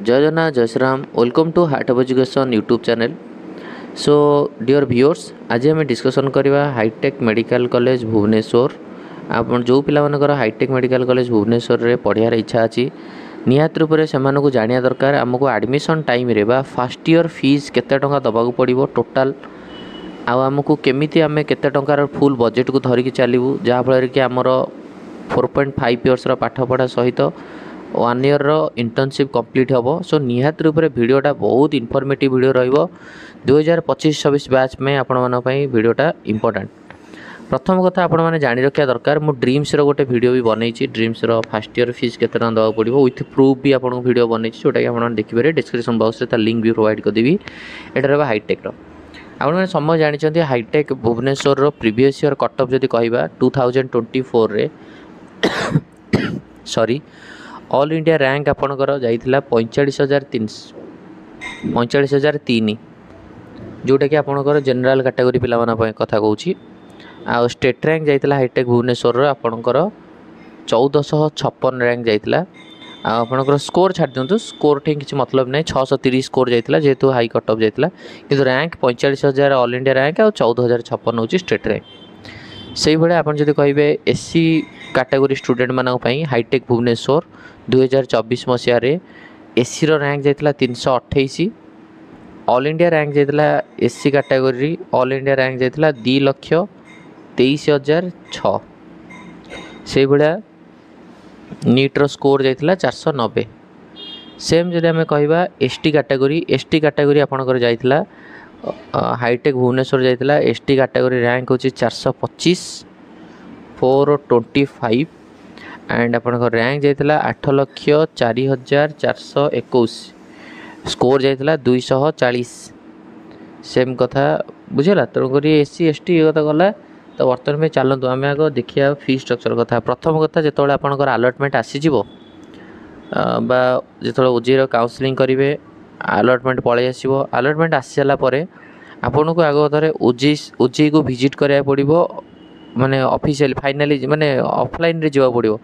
जय जगन्नाथ जय Shri Ram welcome to heart of education YouTube channel. So dear viewers आज आम डिस्कसन करवा हाईटेक मेडिकल कॉलेज भुवनेश्वर। आप जो पिलाମାନଙ୍କର हाईटेक मेडिकल कॉलेज भुवनेश्वर रे पढ़ियार इच्छा अच्छी निहात रूप से सेमानकु जानिया दरकार आमको एडमिशन टाइम रे बा फर्स्ट ईयर फीस केते टंका दबाकू पड़िबो टोटाल आमको केमिति आमे केते टंकार फुल बजेट को धरिकी चलू जहाँ फल कि आमर 4.5 इयर्स पाठ पढ़ा सहित 1 ईयर इंटर्नशिप कंप्लीट हम। सो निहात रूप से वीडियोटा बहुत इनफॉर्मेटिव वीडियो रहिबो 2025-26 बैच में आपण मन पई वीडियोटा इंपोर्टेंट। प्रथम कथा आपण मैंने जानी रखा दरकार मु ड्रीम्स रो गोटे वीडियो भी बनई dreams row first year fees केते टका दवा पड़ो विथ प्रूफ भी आपको वीडियो बनई जोटा कि आप देखिए डिस्क्रिप्शन बॉक्स रे लिंक भी प्रोवाइड करदेवी। एटा हाईटेक रो आप मैंने समझ जानते हाईटेक भुवनेश्वर रो प्रीवियस ईयर कट ऑफ जदि कहबा 2024 रे सॉरी ऑल इंडिया रैंक आपणकर जाइथिला 45,003 जोटा कि आपणकर जनरल कैटेगरी पिला कथा कहूँ आ स्टेट रैंक जाइथिला हाईटेक भुवनेश्वर आपणकर 1456 रैंक जाइथिला। आपणकर स्कोर छाड़ दिंतु स्कोर ठी किसी मतलब नहीं 630 स्कोर जाइथिला जेहेतु हाई कट ऑफ जाइथिला किंतु रैंक 45,000 ऑल इंडिया रैंक और 14,056 होची स्टेट रैंक। से भाई आप जब कहे एससी कैटेगरी स्टूडेंट मानक हाईटेक भुवनेश्वर 2024 मसीह एससी रैंक जाइथिला 328 ऑल इंडिया रैंक जाइथिला SC category all India rank जाइथिला 2,23,006 से भाया नीट्र स्कोर जाइथिला 490। सेम जब आम कहवा एसटी कैटेगरी आपणकर जाइथिला हाईटेक भुवनेश्वर जाइथिला एसटी कैटेगरी रैंक होची 425 425 एंड आपणकर रैंक जाइथिला 8,04,421 स्कोर जाइथिला 240। सेम कथा बुझेगा तेणुक एससी एसटी ये कथा गला तो बर्तमान में चलतु आम आग देखिए फी स्ट्रक्चर कथा। प्रथम कथा जो आपंकर अलटमेंट आसीजिव जो ओजेर काउंसलिंग करेंगे अलटमेंट पलि आसो अलटमेंट आसी सारापर आपन को आग थे ओजे को विजिट कराया पड़ो माने ऑफिशियल फाइनाली माने ऑफलाइन रे जावा पड़ो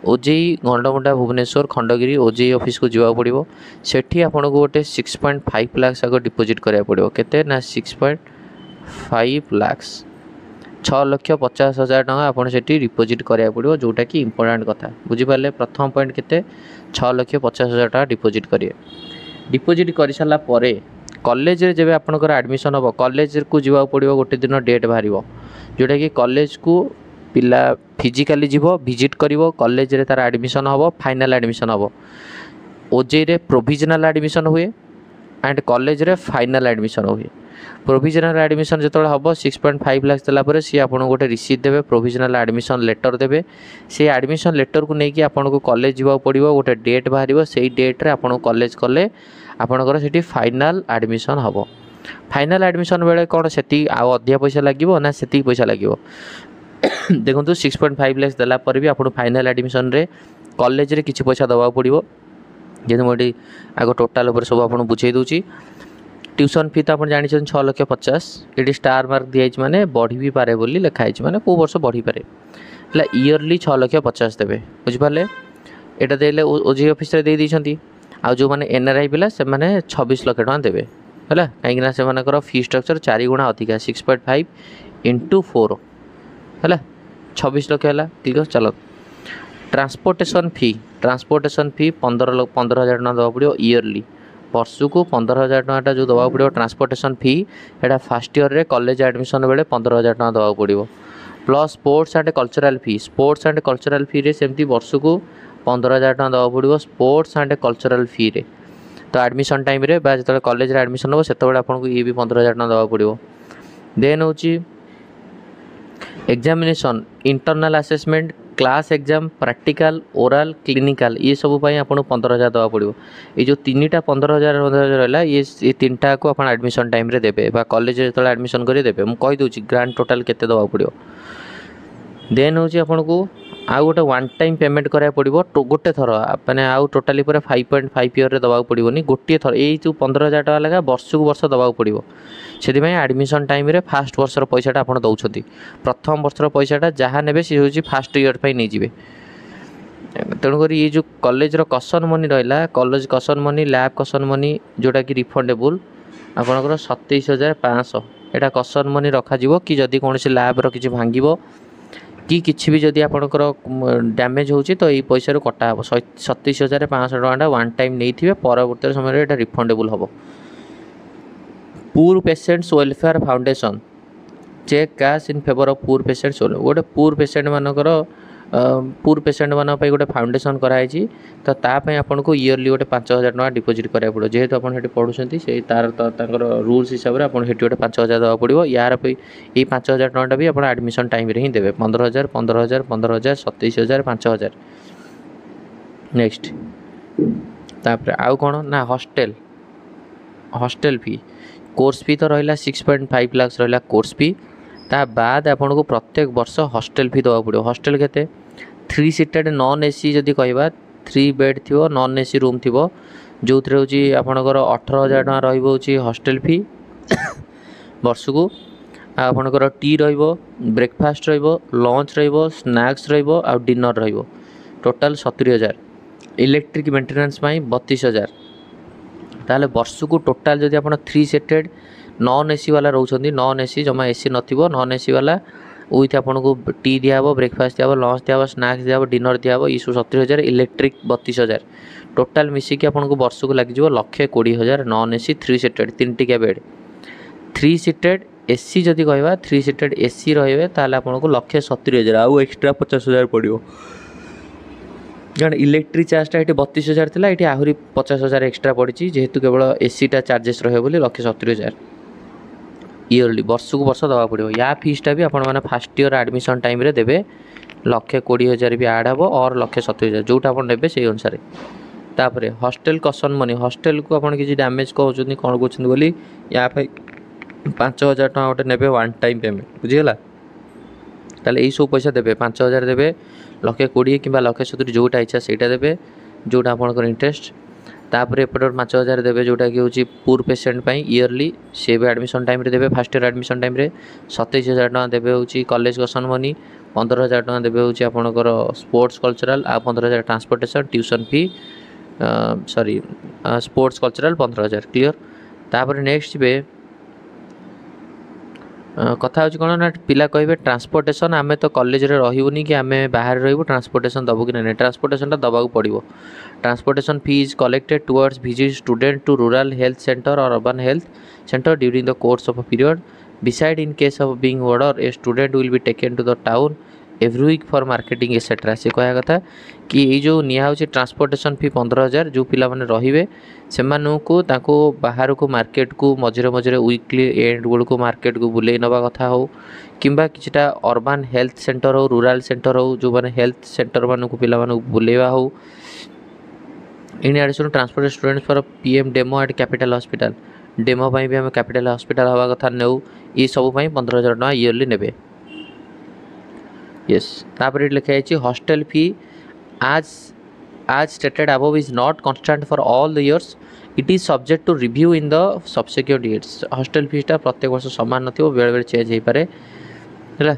ओजे गंडमुंडा भुवनेश्वर खंडगिरी ओजे ऑफिस को जावा पड़ो सेठी आपन को गोटे 6.5 लाख आग डिपोजिट कराया पड़ो केते ना 6.5 लाख 6,50,000 टका आपन सेठी डिपोजिट कराया पड़ो जोटा कि इंपोर्टेंट कथा बुझिपारे। प्रथम पॉइंट केते 6,50,000 टका डिपोजिट करिए डिपोजिट कर सारा कॉलेज रे जब आपनकर एडमिशन हम कॉलेज को जावा पड़ो गोटे दिन डेट बाहर जोटा कि कॉलेज को पिला फिजिकाली जीव विजिट करिवो कॉलेज रे तार एडमिशन हम फाइनल एडमिशन हम ओजे रे प्रोविजनल एडमिशन हुए एंड कॉलेज रे फाइनल एडमिशन हुए। प्रोविजनल एडमिशन जो हम 6.5 लाख देला सी आपको गोटे रिसीट देवे प्रोविजनल एडमिशन लेटर देवे से एडमिशन लेटर को लेकिन आपको कॉलेज जावा पड़ो गोटे डेट बाहर से डेट्रे आप कॉलेज कले आपणकर से फाइनाल एडमिशन हम। फाइनाल एडमिशन बेले कौन से अधिका पैसा लगे ना से पैसा लगे देखो 6.5 लाख देला भी आप फाइनाल एडमिशन रे कॉलेज रे किसी पैसा दवा पड़ो जेहेतु मुझे आग टोटाल सब आप बुझे दूसरी। ट्यूशन फी तो आप जानते 6,50,000 ये स्टार मार्क दिखाई माने बढ़ी भी पारे बोली लिखाई माने को वर्ष बढ़ी पारे इयरली 6,50,000 देवे बुझिपारे। यहाँ देले ओजे ऑफिस रे दे देइछंती आ जो मैंने एनआरआई पिला से मैंने 26 लाख टका देवे है कहीं से फी स्ट्रक्चर 4 गुणा अधिका 6.5 × 4 है 26 लाख है ठीक है। चलो ट्रांसपोर्टेशन फी 15,000 टका दवा पड़ो इयरली वर्ष को 15,000 टका जो दवा पड़ो ट्रांसपोर्टेशन फी एटा फर्स्ट ईयर रे कॉलेज एडमिशन बेले 15,000 टका दवा पड़ो प्लस स्पोर्ट्स एंड कल्चरल फी रे सेमती वर्ष को 15,000 टका दवा पड़ो स्पोर्ट्स एंड कल्चरल फी रे तो एडमिशन टाइम रे बा जो कॉलेज रे एडमिशन हो से आपको ये भी 15,000 टका दवा पड़ो। देन हूँ examination internal assessment class exam practical oral clinical ये सब आपको 15,000 दवा पड़ो। ये जो 3टा 15,000 रहा ये 3टा को आप एडमिशन टाइम रे देबे बा कॉलेज जो एडमिशन कर देबे मुझे कहीदे ग्रांड टोटाल केते दवा पड़ो। देन हूँ आपको आउ गोटे वन टाइम पेमेंट कराया पड़ो गोटे थर मैंने आउ टोटाली 5.5 ईयर दवा पड़ोनी गोटे थर ये जो 15,000 टका लगा वर्ष को वर्ष दवा पड़ो से एडमिशन टाइम रे फास्ट वर्षर पैसाटा आप दौरान प्रथम वर्षर पैसाटा जहाँ ने सी हूँ फास्ट ईयर नहीं जी तेणुक ये जो कॉलेजर कसन मनी रहा कॉलेज कसन मनी लैब कसन मनी जोटा कि रिफंडेबल आपंकर 27,500 यहाँ कसन मनी रखा कि जदि कौन लैब्र किसी भांग कि किसी भी जदि आपंकर डैमेज हो तो ये पैसा कटा हे 27,500 टाँटा वन टाइम नहीं परवर्त समय रिफंडेबल हम। Poor patients welfare foundation cheque cash in favour of poor patients गोटे पुअर पेशेंट मानकर पुअर पेशेंट मान गोटे फाउंडेशन कराई तो तापाई आपन को इयरली गोटे 5,000 टका डिपोजिट करा पड़ो जेहेतु आप पढ़ुं से तार रूल्स हिसाब से आपको गोटे 5,000 देवा पड़ो यार ये 5,000 टका भी आप एडमिशन टाइम ही देवे 15,000 15,000 15,000 27,000 5,000। नेक्स्ट तापर आउ कौन ना hostel hostel fee course fee तो रहा 6.5 लाख रहा कोर्स फी ता बाद आपन को प्रत्येक वर्ष हॉस्टल फी देवा पड़ो। हॉस्टल केते 3 सीटेड नॉन एसी जदि कहवा 3 बेड थी नॉन एसी रूम थी जो थे हूँ आपणकर 18,000 टका रही हॉस्टल फी वर्ष को आपणकर tea breakfast lunch snacks dinner total 70,000 electric maintenance 32,000 ताले वर्ष को टोटाल जदि आप 3 सेटेड नॉन एसी वाला रोचे नॉन एसी जमा एसी नथिबो नॉन एसी वाला विथ आपन को टी दिहब ब्रेकफास्ट दिहब लंच दिहब स्नैक्स दिहब डिनर दिहब ये सब 70,000 इलेक्ट्रिक 32,000 टोटाल मिसिकी आपन को वर्ष को लगे 1,20,000 नॉन एसी 3 सीटेड 3 टिका बेड 3 सीटेड एसी जदि कहवा 3 सीटेड एसी रही ताल आपन को 1,70,000 आउ एक्स्ट्रा 50,000 पड़ो कारण इलेक्ट्रिक चार्जटा ये 32,000 थी ये आहरी 50,000 एक्स्ट्रा पड़ी जेहेतु केवल एसीटा चार्जेस रही 1,70,000 इयरली वर्ष को वर्ष दवा पड़ो या फीसटा भी आपण मैंने फास्ट इयर एडमिशन टाइम रे देवे 1,20,000 भी आड हम और 1,70,000 जोटा आप ने से अनुसार। तापर हॉस्टल कसन मनी हॉस्टल को आप किसी डैमेज कहते कौन कहते बोली या 5,000 टका गोटे ने वन टाइम पेमेंट बुझीगला ताले यही सब पैसा देवे 5,000 देवे 1,20,000 कि 1,70,000 जोटा इच्छा से देवे जोटा आपंकर इंटरेस्ट तापर एपट 5,000 देवे जोटा कि हूँ पुअर पेशेंट इयरली सी भी एडमिशन टाइम रे देवे फास्ट इयर एडमिशन टाइम 27,000 टका देवे हूँ कॉलेज कसन मनी 15,000 टका देवे हूँ आपंकर स्पोर्ट्स कल्चरल आ 15,000 transportation tuition fee sorry sports cultural 15,000 clear. तापर नेक्स्ट जी कथा हूँ कौन ना पिला कहे ट्रांसपोर्टेशन आम तो कॉलेज रे रही कि आम बाहर रही ट्रांसपोर्टेशन दबू कि ना ट्रांसपोर्टेशन दबा पड़ो। Transportation fee is collected towards visit student to rural health centre और urban health centre during the course of a period beside in case of being order a student will be taken to the town every week for marketing etcetera से कह कथा कि ये जो निया transportation फी 15,000 जो पिला माने रहिबे सेमानकु ताको बाहर को मार्केट को मझे मझे वीकली एंड गुड़ को मार्केट को बुले नवा कथा हो किंबा किछटा अर्बन हेल्थ सेंटर हो रूरल सेंटर हो जो माने हेल्थ सेंटर मानक पिला मानक बुलेवा हो। In addition transport students for PM demo at capital hospital demo भी आम कैपिटल हॉस्पिटल हवा कथा नौ ये सब 15,000 टका इयरली नेबे। यस तापर लिखाई hostel fee as stated above is not constant for all the years it is subject to review in the subsequent years hostel fees टा प्रत्येक वर्ष समान नथिबो बेले बेले चेंज हो पारे हैला।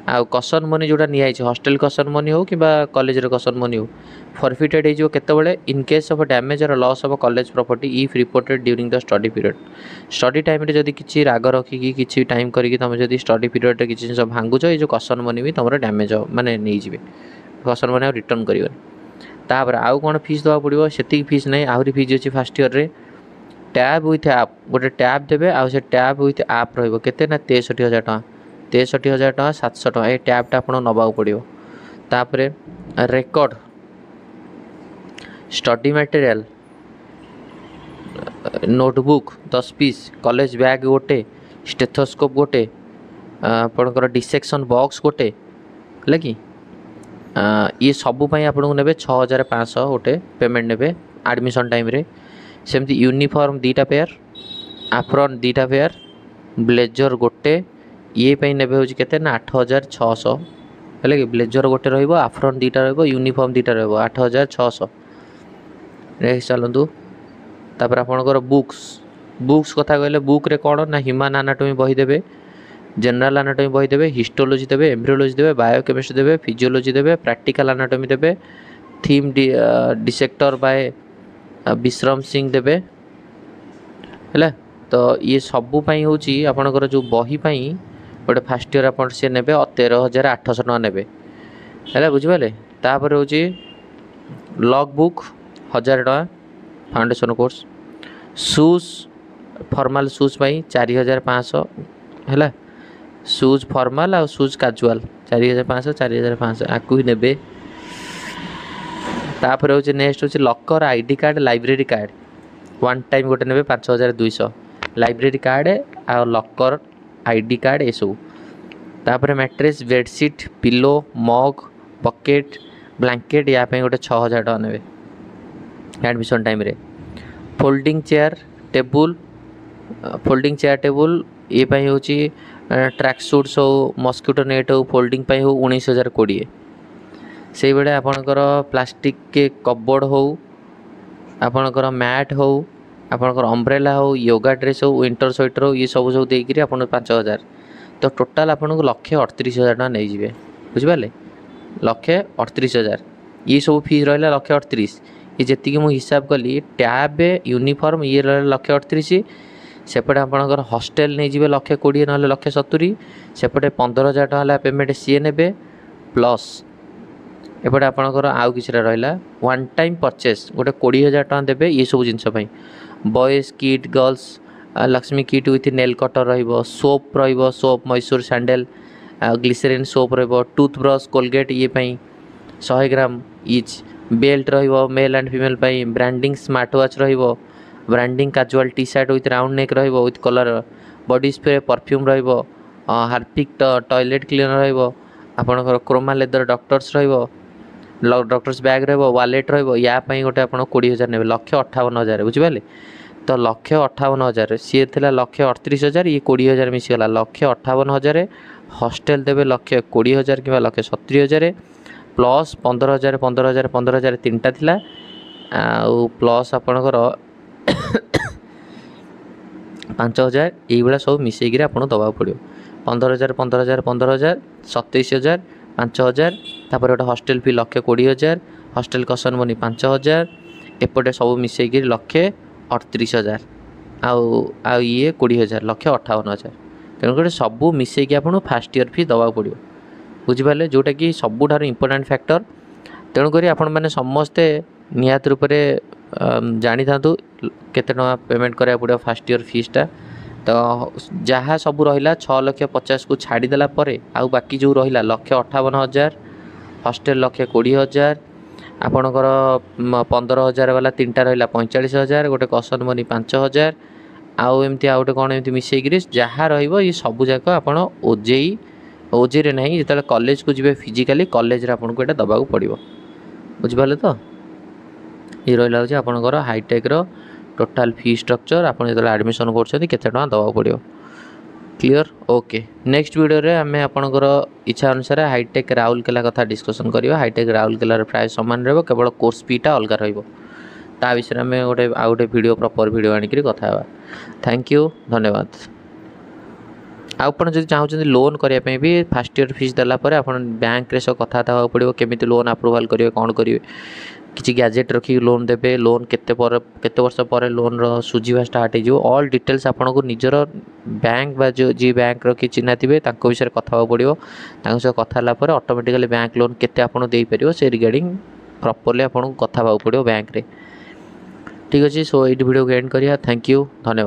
आ कसन मनी जोटा निया हॉस्टल कसन मनी हो कि कॉलेज रे कसन मनी हो फॉरफिटेड हो केतेबेले इन केस ऑफ डैमेज और loss of college property if reported during the study period study time रे जदी किछि राग रखिकी किछि टाइम करिकि तुम जदी स्टडी पीरियड रे किछि जिंस भांगुछ ये जो कसन मनी भी तुम डैमेज माने नहीं जिवे कसन मनी रिटर्न करिवे। तापर आउ कौन फीस दवा पड़ो से फीस नहीं आहरी फीस अच्छी फास्ट इयर रे टैब विथ आप गोटे टैब देवे आ से टैब विथ आप रहिबो केते ना 63,000 टका 63,000 टका 700 टका ये टैबटा आप नवा पड़ो। तापर record study material notebook 10 piece college bag गोटे स्टेथोस्कोप गोटे आपणकर डिसेक्शन बॉक्स गोटे है कि ये सबूपाई आपको ने 6,500 गोटे पेमेंट ने एडमिशन टाइम रे सेमती यूनिफॉर्म 2टा पेयर एप्रॉन 2टा पेयर ब्लेजर गोटे ये ने के ना 8,600 है कि ब्लेजर गोटे रही एप्रॉन 2टा रही यूनिफॉर्म 2टा रही 8,600 चलतु। तापर आपणकर बुक्स कथा कहले बुक रे कौन ना ह्यूमन एनाटॉमी बही देवे जनरल एनाटॉमी बही देवे, हिस्टोलॉजी देवे, एम्ब्रियोलॉजी देवे, बायोकेमिस्ट्री देवे, फिजियोलॉजी देवे, प्रैक्टिकल एनाटॉमी देवे, थीम डिसेक्टर बाय विश्राम सिंह देवे है। तो ये सबू हूँ आपणकर जो बही गोटे फास्ट ईयर आप सी ने 13,800 टका ने है बुझिपारे। तापर हूँ लॉग बुक 1000 टका foundation course, shoes formal shoes 4500 है, शूज फॉर्मल आ शूज कैजुअल 4500 4500 आपको ही ने। तापर हूँ नेक्स्ट हूँ locker ID card library card one time गोटे ने 5200 लाइब्रेरी कार्ड आ लॉकर आईडी कार्ड ये सब। तापर मैट्रेस बेडसीट पिलो मग बकेट ब्लैंकेट या गोटे 6000 टका ने एडमिशन टाइम रे। फोल्डिंग चेयर टेबुल ये हूँ ट्रैक सूट्स हो मस्किटो नेट हो फोल्डिंग हो 19,020। से बेले आपणकर प्लास्टिक के कपबोर्ड हो आपणकर मैट हो आपणकर अम्ब्रेला हो योगा ड्रेस हो विंटर स्वेटर हो ये सब सब देकर आप 5,000। तो टोटाल आपन को 1,38,000 टका नहीं जाए बुझिपारे। 1,38,000 ये सब फीस रहा 1,38,000। ये जी मुझे हिसाब कली टैब यूनिफॉर्म ये रहा 1,38,000। सेपटे आपणकर हॉस्टेल नहीं जी 1,20,000 ना 1,70,000। सेपटे 15,000 टका पेमेंट सी ने प्लस एपटे आपणकर आउ कि रहा वन टाइम परचेस गोटे 20,000 टका देवे ये सब जिनपाई boys kit girls Lakshmi kit with nail cutter soap soap Mysore sandal glycerine soap toothbrush Colgate ये 100 gram each belt male and female branding smart watch branding casual T shirt with round neck with colour body spray perfume Harpic toilet cleaner आपणकर Croma leather doctors doctors bag wallet या गोटे आप 20,000 ने 1,58,000 बुझिपारे। तो 1,58,000 सी थी 1,38,000 ये 20,000 मिसीगला 1,58,000 hostel देवे 1,20,000 कि 1,70,000 प्लस 15,000 15,000 15,000 तीनटा थिला प्लस आपणकर 5,000 ये सब मिसेक आप दवा पड़ो 15,000 15,000 15,000 27,000 5,000 तापर गोटे हॉस्टेल फी 1,20,000 हॉस्टेल कसन बनी 5,000 एपटे सब मिसेक 1,38,000 आउ ये 20,000 1,58,000 तेणुक सबू मिसेक आप फास्ट ईयर फी दवा पड़ो बुझिपारे जोटा कि सबुठार इंपोर्टाट फैक्टर। तेणुक आपण मैंने समस्ते निहात रूप से जानी था केते टका पेमेंट करा पड़ो फास्ट ईयर फीसटा। तो जहाँ सब रहा 6,50,000 को छाड़देला आउ बाकी जो रहा 1,58,000 हॉस्टेल 1,20,000 आपणकर 15,000 वाला तीनटा रहा 45,000 गोटे कसन बनी 5,000 आउ एमती आउ गोटे कौन एमती मिसेक जहाँ रही सब जाक आप ओजे रे नहीं जो कॉलेज को जी फिजिकाली कॉलेज रे आपको यहाँ दबा पड़ो बुझिपारे। तो ये रहा हूँ आपणकर हाईटेक टोटाल फी स्ट्रक्चर आप जो एडमिशन करते दवा पड़ो क्लियर। ओके नेक्स्ट वीडियो रे आम आपणकर इच्छा अनुसार हाईटेक राउरकेला कथा डिस्कसन करिया। हाईटेक राउरकेला प्राय सामान रहा केवल कोर्स फीटा अलग ता विषय में गोटे आउ गोटे वीडियो प्रॉपर वीडियो आनिक कथा। थैंक यू धन्यवाद। आपड़ जब चाहते लोन करने भी फास्ट ईयर फीस देलापर आप बैंक रे सब कथा पड़ो केमी लोन अप्रूवाल करेंगे कौन करेंगे किसी गैजेट रखिक लोन देवे लोन केते वर्ष पर लोन सुझा स्टार्ट हो ऑल डिटेल्स आपन को निजर बैंक बा जो जी बैंक रखी चिन्हा थे विषय कथा पड़ो कथा ऑटोमेटिकली बैंक लोन केते आपन दे पारिबो से रिगार्डिंग प्रॉपर्ली आपन को कथा पड़ो बैंक रे। ठीक अच्छे सो ये वीडियो को एंड करिया। थैंक यू धन्यवाद।